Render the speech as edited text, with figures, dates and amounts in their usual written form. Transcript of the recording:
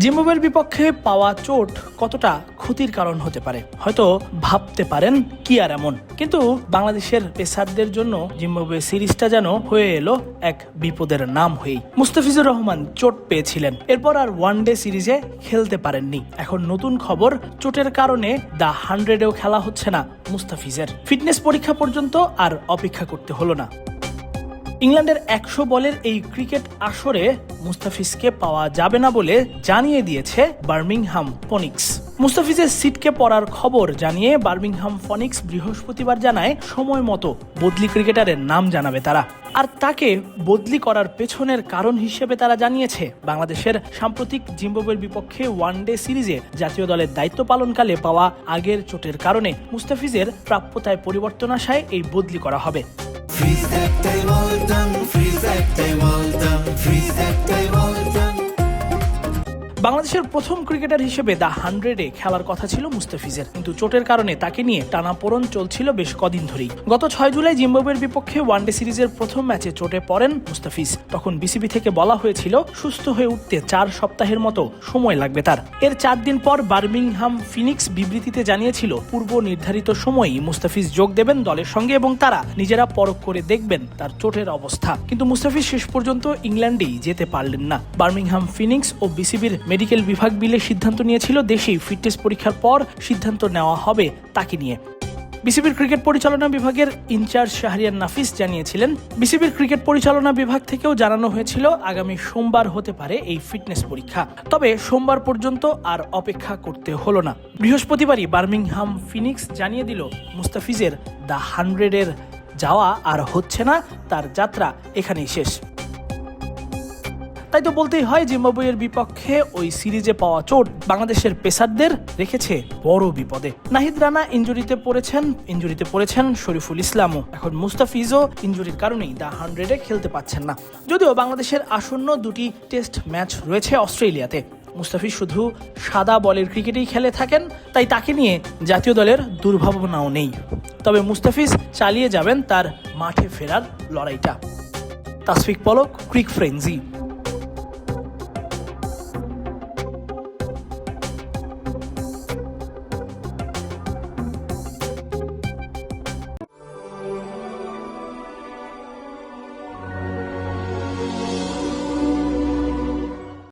জিম্বাবুয়ের বিপক্ষে পাওয়া চোট কতটা ক্ষতির কারণ হতে পারে হয়তো ভাবতে পারেন কি আর এমন, কিন্তু বাংলাদেশের পেসারদের জন্য জিম্বাবুয়ে সিরিজটা যেন হয়ে এলো এক বিপদের নাম হয়েই। মুস্তাফিজুর রহমান চোট পেয়েছিলেন, এরপর আর ওয়ানডে সিরিজে খেলতে পারেননি। এখন নতুন খবর, চোটের কারণে দ্য 100-এও খেলা হচ্ছে না মুস্তাফিজের। ফিটনেস পরীক্ষা পর্যন্ত আর অপেক্ষা করতে হলো না। ইংল্যান্ডের 100 বলের এই ক্রিকেট আসরে মুস্তাফিজকে পাওয়া যাবে না বলে জানিয়ে দিয়েছে বার্মিংহাম ফনিক্স। মুস্তাফিজের সিটকে পড়ার খবর জানিয়ে বার্মিংহাম ফনিক্স বৃহস্পতিবার জানায় সময় মতো বদলি ক্রিকেটারের নাম জানাবে তারা। আর তাকে বদলি করার পেছনের কারণ হিসেবে তারা জানিয়েছে বাংলাদেশের সাম্প্রতিক জিম্বাবুয়ের বিপক্ষে ওয়ানডে সিরিজে জাতীয় দলের দায়িত্ব পালনকালে পাওয়া আগের চোটের কারণে মুস্তাফিজের প্রাপ্যতায় পরিবর্তন আসায় এই বদলি করা হবে। বাংলাদেশের প্রথম ক্রিকেটার হিসেবে দ্য 100-এ খেলার কথা ছিল মুস্তাফিজের, কিন্তু চোটের কারণে তাকে নিয়ে টানাপোড়েন চলছিল বেশ কদিন ধরেই। গত 6 জুলাই জিম্বাবুয়ের বিপক্ষে ওয়ানডে সিরিজের প্রথম ম্যাচে চোটে পড়েন মুস্তাফিজ। তখন বিসিবি থেকে বলা হয়েছিল সুস্থ হয়ে উঠতে 4 সপ্তাহের মতো সময় লাগবে তার। এর 4 দিন পর বার্মিংহাম ফিনিক্স বিবৃতিতে জানিয়েছিল পূর্ব নির্ধারিত সময়েই মুস্তাফিজ যোগ দেবেন দলের সঙ্গে এবং তারা নিজেরা পরখ করে দেখবেন তার চোটের অবস্থা। কিন্তু মুস্তাফিজ শেষ পর্যন্ত ইংল্যান্ডেই যেতে পারলেন না। বার্মিংহাম ফিনিক্স ও বিসিবির মেডিকেল বিভাগ মিলে সিদ্ধান্ত নিয়েছিল দেশেই ফিটনেস পরীক্ষার পর সিদ্ধান্ত নেওয়া হবে তাকে নিয়ে। বিসিবির ক্রিকেট পরিচালনা বিভাগের ইনচার্জ শাহরিয়ার নাফিস জানিয়েছিলেন, বিসিবির ক্রিকেট পরিচালনা বিভাগ থেকেও জানানো হয়েছিল আগামী সোমবার হতে পারে এই ফিটনেস পরীক্ষা। তবে সোমবার পর্যন্ত আর অপেক্ষা করতে হলো না। বৃহস্পতিবারই বার্মিংহাম ফিনিক্স জানিয়ে দিল মুস্তাফিজের দ্য 100-এর যাওয়া আর হচ্ছে না, তার যাত্রা এখানেই শেষ। তাই তো বলতেই হয় জিম্বাবুয়ের বিপক্ষে ওই সিরিজে পাওয়া চোট বাংলাদেশের পেসারদের রেখেছে বড় বিপদে। নাহিদ রানা ইনজুরিতে পড়েছেন শরীফুল ইসলামও। এখন মুস্তাফিজও ইনজুরির কারণেই দ্য 100-এ খেলতে পাচ্ছেন না। যদিও বাংলাদেশের আসন্ন 2টি টেস্ট ম্যাচ রয়েছে অস্ট্রেলিয়াতে। মুস্তাফিজ শুধু সাদা বলের ক্রিকেটেই খেলে থাকেন, তাই তাকে নিয়ে জাতীয় দলের দুর্ভাবনাও নেই। তবে মুস্তাফিজ চালিয়ে যাবেন তার মাঠে ফেরার লড়াইটা। তাসফিক পলক, ক্রিক ফ্রেঞ্জি।